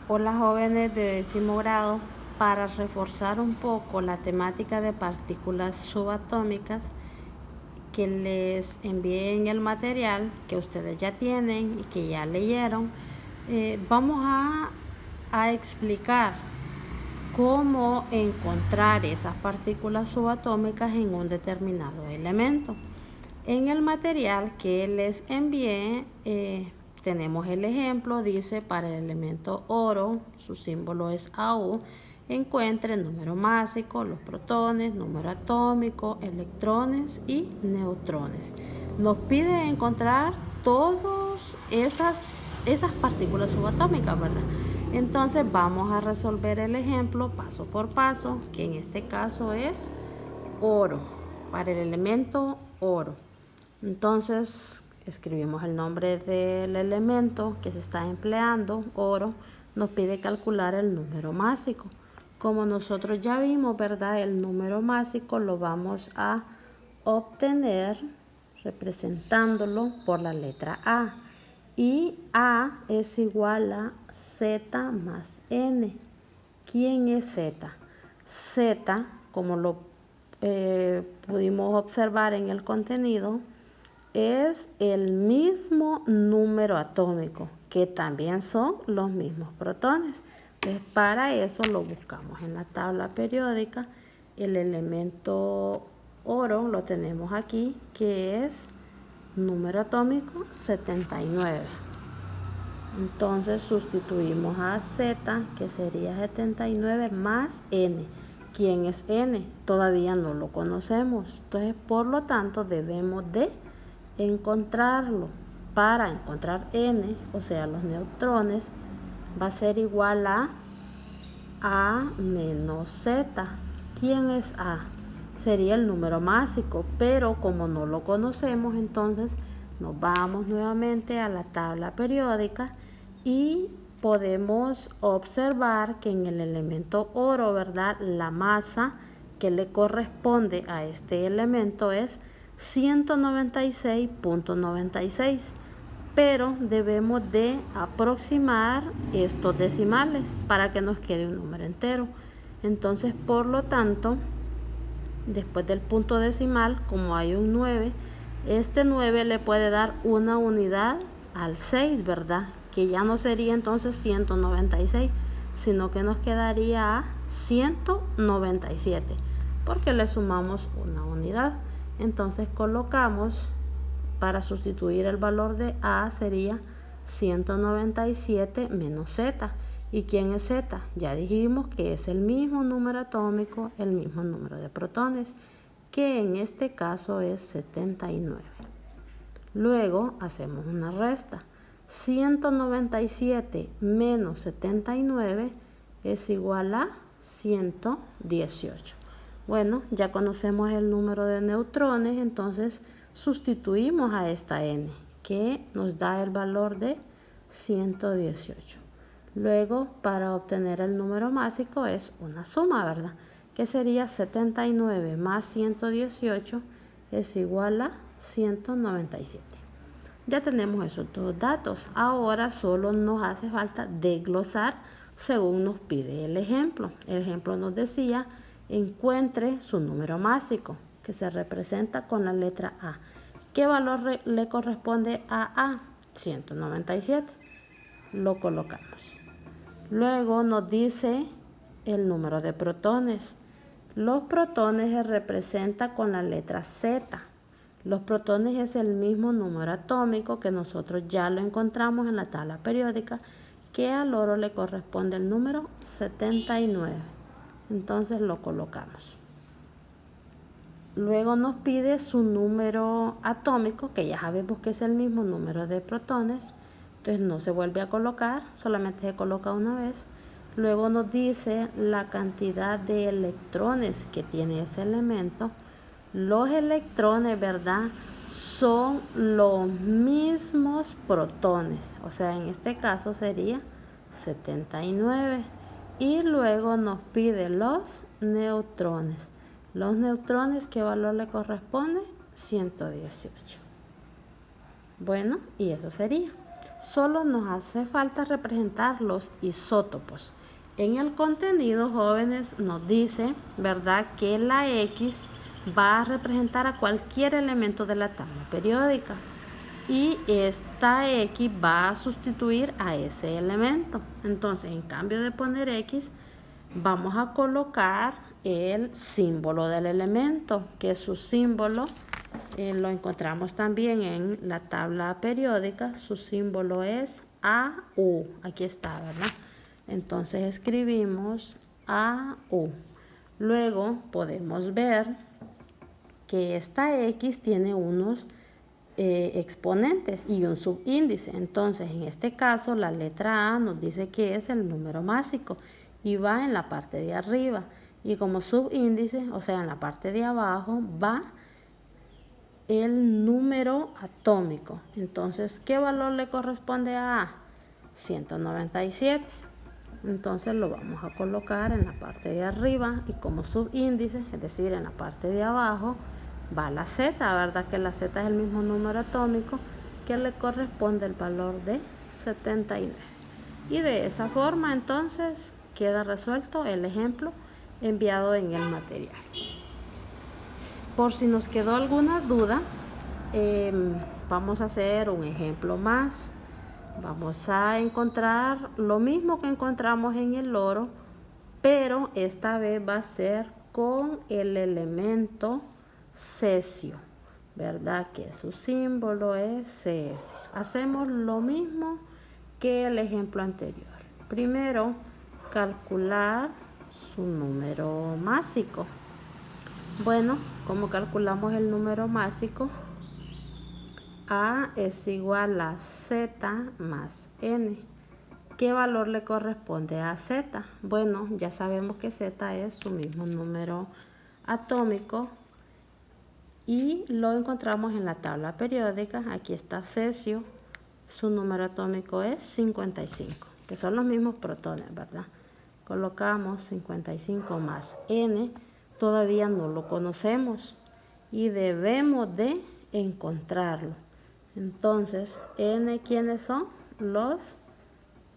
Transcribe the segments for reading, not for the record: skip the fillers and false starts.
Hola jóvenes de 10º grado, para reforzar un poco la temática de partículas subatómicas que les envié en el material que ustedes ya tienen y que ya leyeron, vamos a explicar cómo encontrar esas partículas subatómicas en un determinado elemento. En el material que les envié tenemos el ejemplo, dice para el elemento oro, su símbolo es AU, encuentre el número másico, los protones, número atómico, electrones y neutrones. Nos pide encontrar todas esas partículas subatómicas, ¿verdad? Entonces vamos a resolver el ejemplo paso por paso, que en este caso es oro, para el elemento oro. Entonces escribimos el nombre del elemento que se está empleando, oro. Nos pide calcular el número másico. Como nosotros ya vimos, ¿verdad? El número másico lo vamos a obtener representándolo por la letra A. Y A es igual a Z más N. ¿Quién es Z? Z, como lo pudimos observar en el contenido, es el mismo número atómico, que también son los mismos protones. Entonces, para eso lo buscamos en la tabla periódica. El elemento oro lo tenemos aquí, que es número atómico 79. Entonces sustituimos a Z, que sería 79 más N. ¿Quién es N? Todavía no lo conocemos. Entonces, por lo tanto, debemos de encontrarlo. Para encontrar N, o sea, los neutrones, va a ser igual a menos Z. ¿Quién es A? Sería el número másico, pero como no lo conocemos, entonces nos vamos nuevamente a la tabla periódica y podemos observar que en el elemento oro, ¿verdad? La masa que le corresponde a este elemento es 196.96, pero debemos de aproximar estos decimales para que nos quede un número entero. Entonces, por lo tanto, después del punto decimal, como hay un 9, este 9 le puede dar una unidad al 6, ¿verdad? Que ya no sería entonces 196, sino que nos quedaría a 197, porque le sumamos una unidad. Entonces colocamos, para sustituir el valor de A sería 197 menos Z. ¿Y quién es Z? Ya dijimos que es el mismo número atómico, el mismo número de protones, que en este caso es 79. Luego hacemos una resta. 197 menos 79 es igual a 118. Bueno, ya conocemos el número de neutrones, entonces sustituimos a esta N, que nos da el valor de 118. Luego, para obtener el número másico es una suma, ¿verdad? Que sería 79 más 118 es igual a 197. Ya tenemos esos dos datos. Ahora solo nos hace falta desglosar según nos pide el ejemplo. El ejemplo nos decía, encuentre su número másico, que se representa con la letra A. ¿Qué valor le corresponde a A? 197. Lo colocamos. Luego nos dice el número de protones. Los protones se representan con la letra Z. Los protones es el mismo número atómico que nosotros ya lo encontramos en la tabla periódica, que al oro le corresponde el número 79. Entonces lo colocamos. Luego nos pide su número atómico, que ya sabemos que es el mismo número de protones. Entonces no se vuelve a colocar, solamente se coloca una vez. Luego nos dice la cantidad de electrones que tiene ese elemento. Los electrones, ¿verdad?, son los mismos protones. O sea, en este caso sería 79. Y luego nos pide los neutrones. Los neutrones, ¿qué valor le corresponde? 118. Bueno, y eso sería. Solo nos hace falta representar los isótopos. En el contenido, jóvenes, nos dice, ¿verdad?, que la X va a representar a cualquier elemento de la tabla periódica y esta X va a sustituir a ese elemento. Entonces, en cambio de poner X, vamos a colocar el símbolo del elemento, que su símbolo lo encontramos también en la tabla periódica. Su símbolo es AU. Aquí está, ¿verdad? Entonces escribimos AU. Luego podemos ver que esta X tiene unos exponentes y un subíndice. Entonces, en este caso, la letra A nos dice que es el número másico y va en la parte de arriba. Y como subíndice, o sea, en la parte de abajo, va el número atómico. Entonces, ¿qué valor le corresponde a A? 197. Entonces lo vamos a colocar en la parte de arriba y como subíndice, es decir, en la parte de abajo, va la Z, ¿verdad? Que la Z es el mismo número atómico que le corresponde el valor de 79. Y de esa forma, entonces, queda resuelto el ejemplo enviado en el material. Por si nos quedó alguna duda, vamos a hacer un ejemplo más. Vamos a encontrar lo mismo que encontramos en el oro, pero esta vez va a ser con el elemento cesio, ¿verdad? Que su símbolo es CS. Hacemos lo mismo que el ejemplo anterior. Primero, calcular su número másico. Bueno, ¿cómo calculamos el número másico? A es igual a Z más N. ¿Qué valor le corresponde a Z? Bueno, ya sabemos que Z es su mismo número atómico y lo encontramos en la tabla periódica. Aquí está cesio, su número atómico es 55, que son los mismos protones, ¿verdad? Colocamos 55 más N, todavía no lo conocemos y debemos de encontrarlo. Entonces, N, ¿quiénes son? Los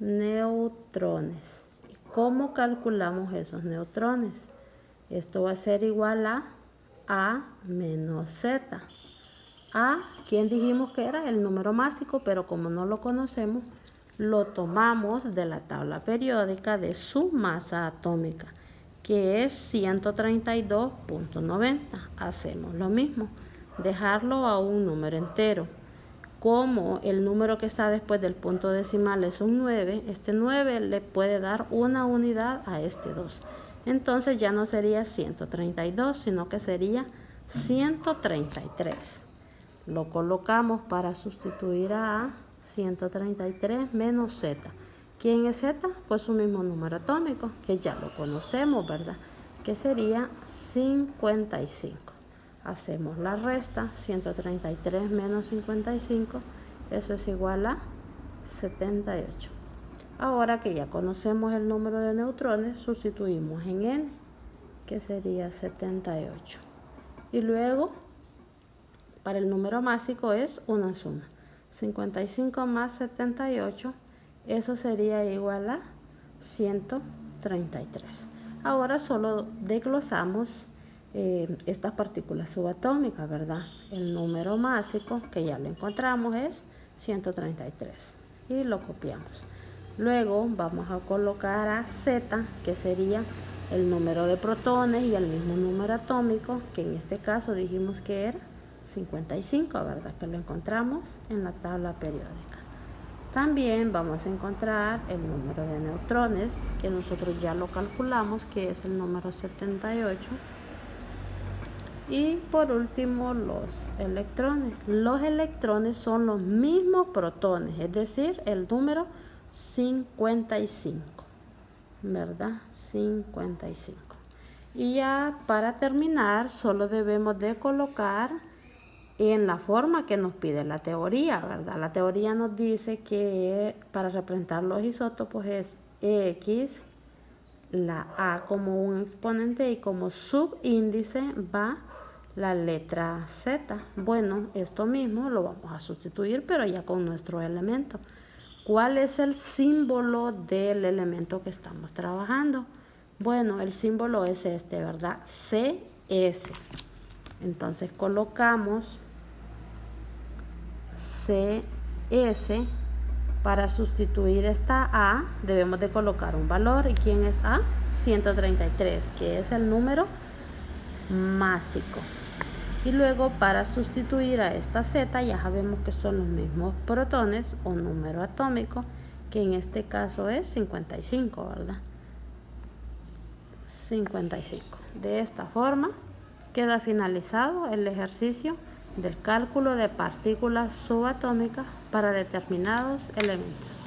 neutrones. ¿Y cómo calculamos esos neutrones? Esto va a ser igual a menos Z. A, ¿quién dijimos que era? El número másico, pero como no lo conocemos, lo tomamos de la tabla periódica de su masa atómica, que es 132.90. Hacemos lo mismo, dejarlo a un número entero. Como el número que está después del punto decimal es un 9, este 9 le puede dar una unidad a este 2. Entonces ya no sería 132, sino que sería 133. Lo colocamos para sustituir a 133 menos Z. ¿Quién es Z? Pues su mismo número atómico, que ya lo conocemos, ¿verdad? Que sería 55. Hacemos la resta, 133 menos 55, eso es igual a 78. Ahora que ya conocemos el número de neutrones, sustituimos en N, que sería 78. Y luego, para el número másico es una suma. 55 más 78, eso sería igual a 133. Ahora solo desglosamos estas partículas subatómicas, ¿verdad? El número másico, que ya lo encontramos, es 133 y lo copiamos. Luego vamos a colocar a Z, que sería el número de protones y el mismo número atómico, que en este caso dijimos que era 55, ¿verdad? Que lo encontramos en la tabla periódica. También vamos a encontrar el número de neutrones, que nosotros ya lo calculamos, que es el número 78. Y por último, los electrones. Los electrones son los mismos protones, es decir, el número 55, ¿verdad? 55. Y ya para terminar, solo debemos de colocar en la forma que nos pide la teoría, ¿verdad? La teoría nos dice que para representar los isótopos es X, la A como un exponente y como subíndice va la letra Z. Bueno, esto mismo lo vamos a sustituir, pero ya con nuestro elemento. ¿Cuál es el símbolo del elemento que estamos trabajando? Bueno, el símbolo es este, ¿verdad? CS. Entonces colocamos CS. Para sustituir esta A, debemos de colocar un valor. ¿Y quién es A? 133, que es el número másico. Y luego para sustituir a esta Z, ya sabemos que son los mismos protones o número atómico, que en este caso es 55, ¿verdad? 55. De esta forma queda finalizado el ejercicio del cálculo de partículas subatómicas para determinados elementos.